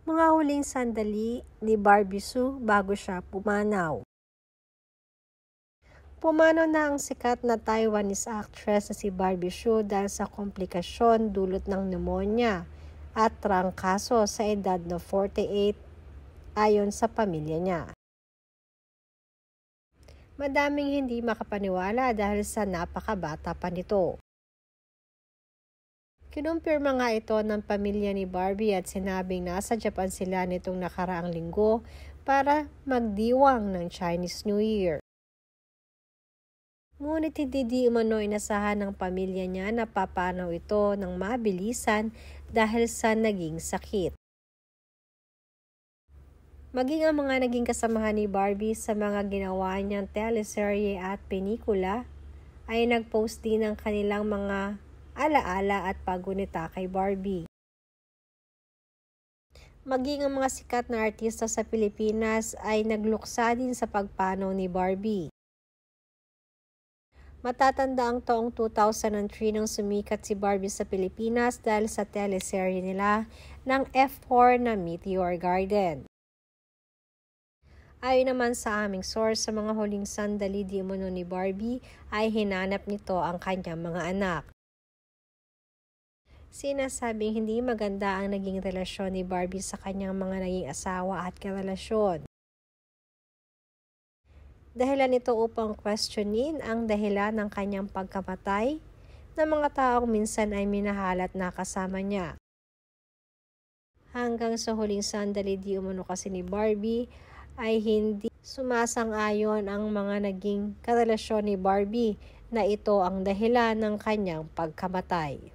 Mga huling sandali ni Barbie Sue bago siya pumanaw. Pumanaw na ang sikat na Taiwanese actress na si Barbie Sue dahil sa komplikasyon dulot ng pneumonia at trangkaso sa edad na 48 ayon sa pamilya niya. Madaming hindi makapaniwala dahil sa napakabata pa nito. Kinumpirma nga ito ng pamilya ni Barbie at sinabing nasa Japan sila nitong nakaraang linggo para magdiwang ng Chinese New Year. Ngunit hindi di umano inasahan ng pamilya niya na papanaw ito ng mabilisan dahil sa naging sakit. Maging ang mga naging kasamahan ni Barbie sa mga ginawa niyang teleserye at pelikula ay nagpost din ng kanilang mga alaala at paggunita kay Barbie. Maging ang mga sikat na artista sa Pilipinas ay nagluksa din sa pagpanaw ni Barbie. Matatanda ang taong 2003 nang sumikat si Barbie sa Pilipinas dahil sa teleserye nila ng F4 na Meteor Garden. Ayon naman sa aming source, sa mga huling sandali di umano ni Barbie ay hinanap nito ang kanyang mga anak. Sinasabing hindi maganda ang naging relasyon ni Barbie sa kanyang mga naging asawa at karelasyon. Dahilan ito upang questionin ang dahilan ng kanyang pagkamatay ng mga taong minsan ay minahal at nakasama niya. Hanggang sa huling sandali di umano kasi ni Barbie ay hindi sumasang-ayon ang mga naging karelasyon ni Barbie na ito ang dahilan ng kanyang pagkamatay.